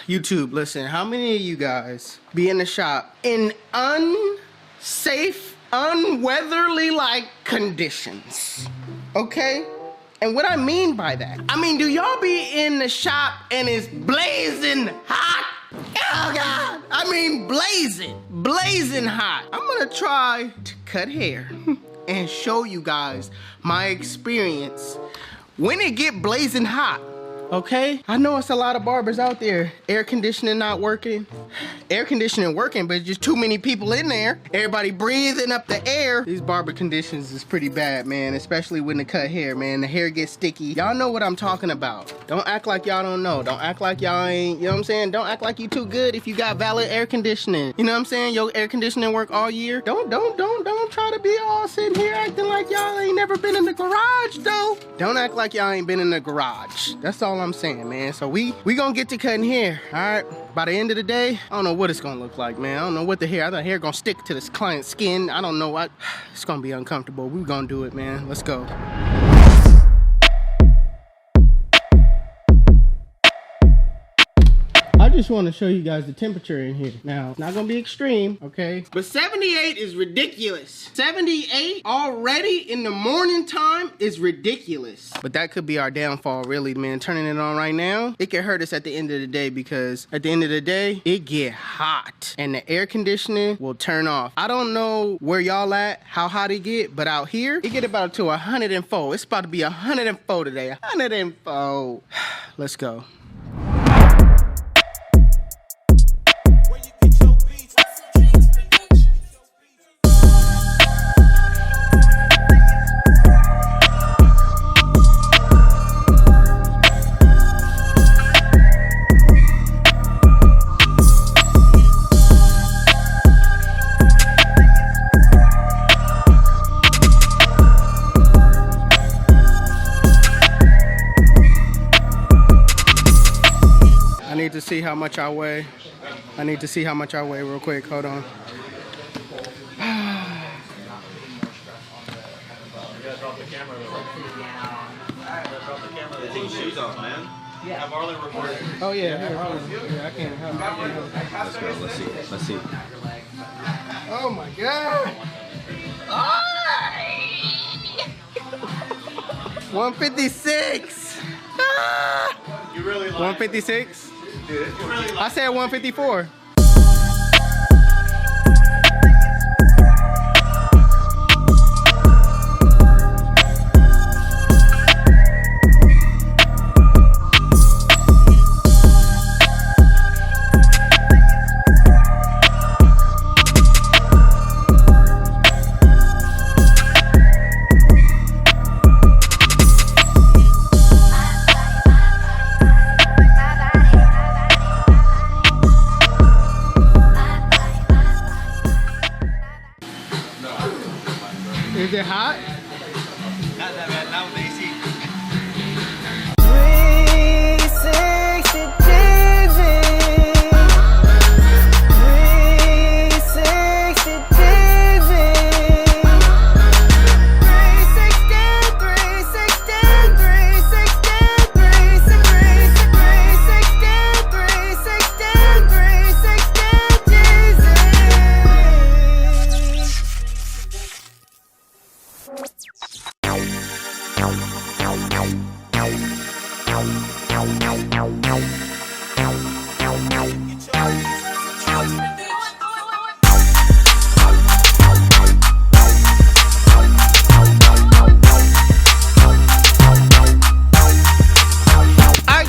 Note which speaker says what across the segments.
Speaker 1: YouTube, listen, how many of you guys be in the shop in unsafe, unweatherly like conditions? Okay? And what I mean by that, I mean, do y'all be in the shop and it's blazing hot? Oh God, I mean blazing hot. I'm gonna try to cut hair and show you guys my experience when it get blazing hot. Okay, I know it's a lot of barbers out there. Air conditioning not working. Air conditioning working, but just too many people in there. Everybody breathing up the air. These barber conditions is pretty bad, man, especially when they cut hair, man. The hair gets sticky. Y'all know what I'm talking about. Don't act like y'all don't know. Don't act like y'all ain't, you know what I'm saying? Don't act like you too good if you got valid air conditioning. You know what I'm saying? Your air conditioning work all year. Don't try to be all sitting here acting like y'all ain't never been in the garage, though. Don't act like y'all ain't been in the garage. That's all I'm saying, man. So we gonna get to cutting hair, all right? By the end of the day, I don't know what it's gonna look like, man. I don't know what the hair gonna stick to this client's skin. I don't know what. It's gonna be uncomfortable. We're gonna do it, man. Let's go. I just want to show you guys the temperature in here. Now, it's not gonna be extreme, okay? But 78 is ridiculous. 78 already in the morning time is ridiculous. But that could be our downfall, really, man. Turning it on right now, it can hurt us at the end of the day, because at the end of the day, it get hot and the air conditioning will turn off. I don't know where y'all at, how hot it get, but out here, it get about to 104. It's about to be 104 today, 104. Let's go. I need to see how much I weigh. I need to see how much I weigh real quick. Hold on.
Speaker 2: Take your shoes off, man.
Speaker 3: Yeah.
Speaker 2: Have Arlen record it.
Speaker 1: Oh yeah, here, hold on. Yeah, I can't help.
Speaker 2: Let's go. Let's see.
Speaker 1: Oh my God. 156.
Speaker 2: You really like
Speaker 1: 156.
Speaker 2: You really like
Speaker 1: I said 154. Is it hot?
Speaker 2: Not that bad. Not with AC.
Speaker 4: 360 degrees. 360 degrees.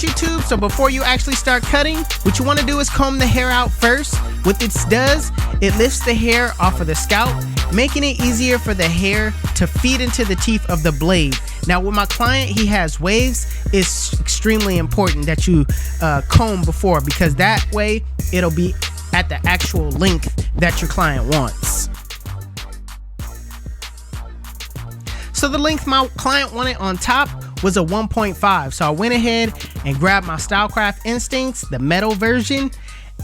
Speaker 1: YouTube, so before you actually start cutting, what you want to do is comb the hair out first. What this does, it lifts the hair off of the scalp, making it easier for the hair to feed into the teeth of the blade. Now with my client, he has waves. It's extremely important that you comb before, because that way it'll be at the actual length that your client wants. So the length my client wanted on top was a 1.5. So I went ahead and grabbed my Stylecraft Instincts, the metal version,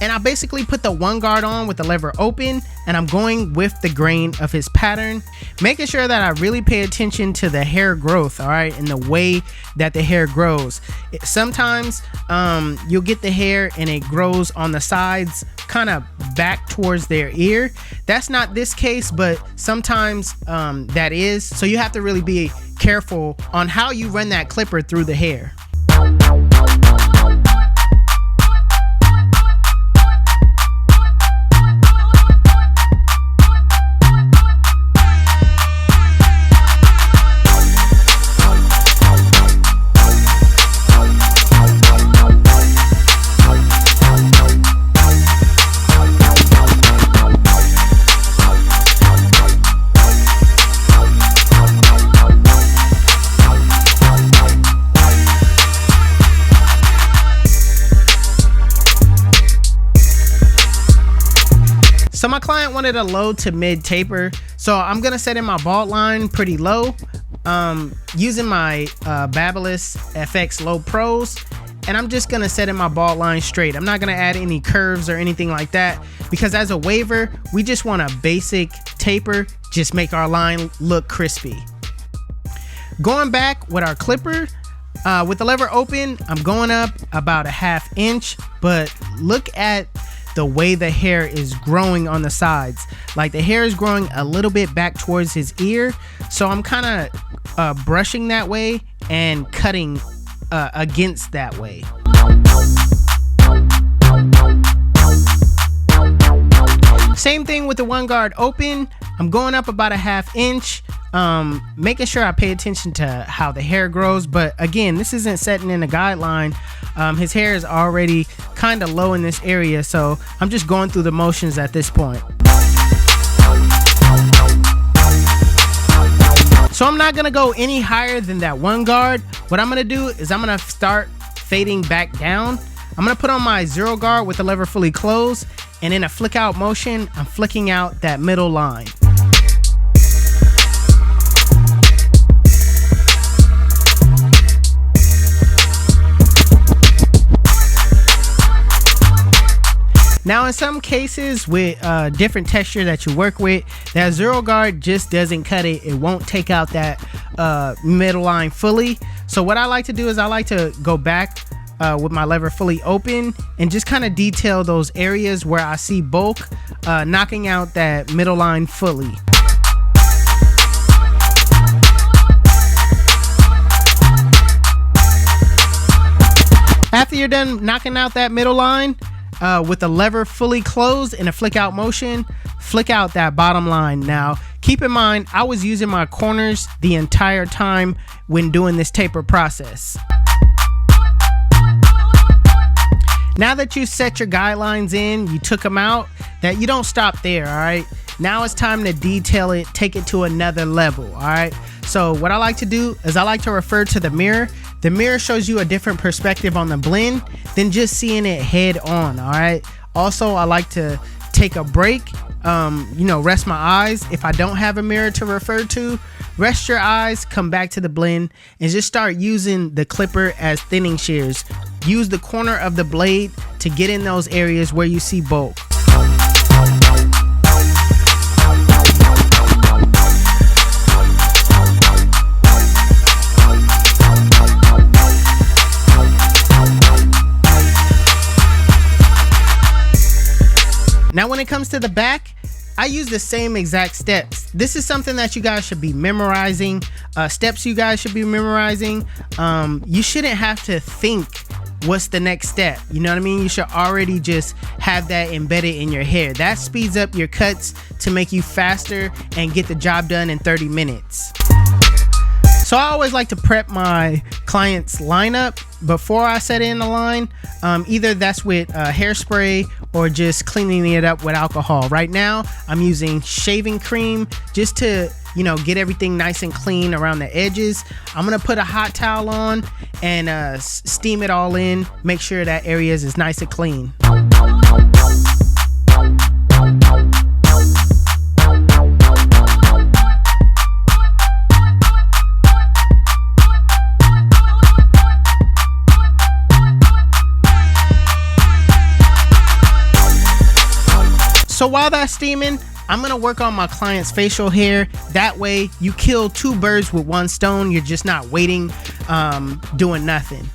Speaker 1: And I basically put the one guard on with the lever open, and I'm going with the grain of his pattern, making sure that I really pay attention to the hair growth, all right, and the way that the hair grows. Sometimes you'll get the hair and it grows on the sides, kind of back towards their ear. That's not this case, but sometimes that is. So you have to really be careful on how you run that clipper through the hair. So my client wanted a low to mid taper, so I'm gonna set in my bald line pretty low, using my Babyliss FX Low Pros, and I'm just gonna set in my bald line straight. I'm not gonna add any curves or anything like that, because as a waver, we just want a basic taper, just make our line look crispy. Going back with our clipper, with the lever open, I'm going up about a 1/2 inch, but look at the way the hair is growing on the sides. Like the hair is growing a little bit back towards his ear, so I'm kind of brushing that way and cutting against that way. Same thing with the one guard open. I'm going up about a 1/2 inch, making sure I pay attention to how the hair grows. But again, this isn't setting in a guideline. His hair is already kind of low in this area, so I'm just going through the motions at this point. So I'm not gonna go any higher than that one guard. What I'm gonna do is I'm gonna start fading back down. I'm gonna put on my 0 guard with the lever fully closed, and in a flick out motion, I'm flicking out that middle line. Now in some cases with different texture that you work with, that 0 guard just doesn't cut it. It won't take out that middle line fully. So what I like to do is I like to go back with my lever fully open and just kind of detail those areas where I see bulk, knocking out that middle line fully. After you're done knocking out that middle line, with the lever fully closed in a flick out motion, flick out that bottom line. Now, keep in mind, I was using my corners the entire time when doing this taper process. Now that you set your guidelines in, you took them out, that you don't stop there, all right? Now it's time to detail it, take it to another level, all right? So what I like to do is I like to refer to the mirror. The mirror shows you a different perspective on the blend than just seeing it head on, all right? Also, I like to take a break, rest my eyes. If I don't have a mirror to refer to, rest your eyes, come back to the blend, and just start using the clipper as thinning shears. Use the corner of the blade to get in those areas where you see bulk. Now when it comes to the back, I use the same exact steps. This is something that you guys should be memorizing, steps you guys should be memorizing. You shouldn't have to think what's the next step, you know what I mean? You should already just have that embedded in your hair. That speeds up your cuts to make you faster and get the job done in 30 minutes. So I always like to prep my client's lineup before I set in the line. Either that's with hairspray or just cleaning it up with alcohol. Right now, I'm using shaving cream just to, get everything nice and clean around the edges. I'm gonna put a hot towel on and steam it all in. Make sure that area is nice and clean. while that's steaming, I'm gonna work on my client's facial hair. That way you kill 2 birds with 1 stone. You're just not waiting, doing nothing.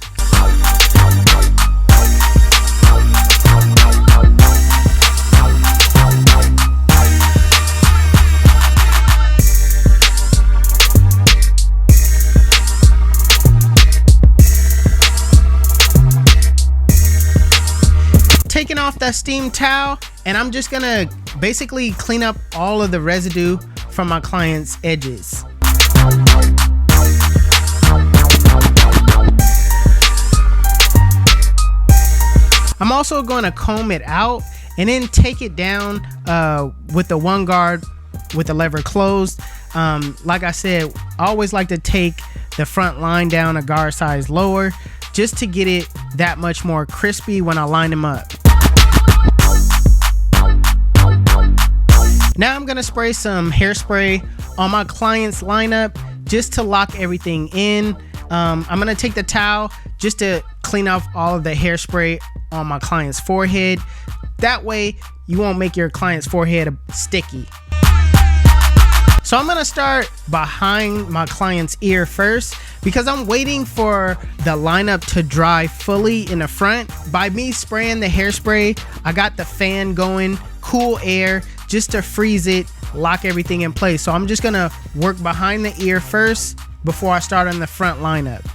Speaker 1: Taking off that steam towel, and I'm just gonna basically clean up all of the residue from my client's edges. I'm also going to comb it out and then take it down with the one guard with the lever closed. Like I said, I always like to take the front line down a guard size lower just to get it that much more crispy when I line them up. Now I'm gonna spray some hairspray on my client's lineup just to lock everything in. I'm gonna take the towel just to clean off all of the hairspray on my client's forehead. That way you won't make your client's forehead sticky. So I'm gonna start behind my client's ear first because I'm waiting for the lineup to dry fully in the front. By me spraying the hairspray, I got the fan going, cool air, just to freeze it, lock everything in place. So I'm just gonna work behind the ear first before I start on the front lineup.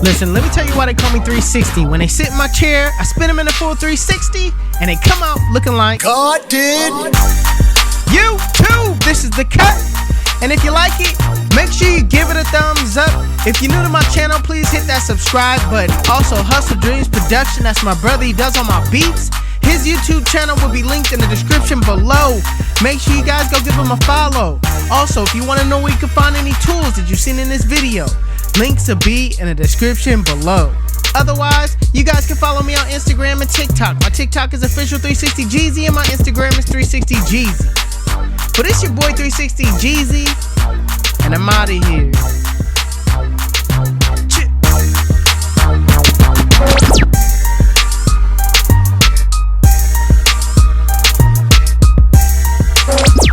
Speaker 1: Listen, let me tell you why they call me 360. When they sit in my chair, I spin them in a full 360, and they come out looking like
Speaker 3: God did.
Speaker 1: YouTube. This is the cut. And if you like it, make sure you give it a thumbs up. If you're new to my channel, please hit that subscribe button. Also, HustleDreamProduction, that's my brother, he does all my beats. His YouTube channel will be linked in the description below. Make sure you guys go give him a follow. Also, if you want to know where you can find any tools that you've seen in this video, links will be in the description below. Otherwise, you guys can follow me on Instagram and TikTok. My TikTok is official360Jeezy and my Instagram is 360Jeezy. But it's your boy 360Jeezy, and I'm out of here.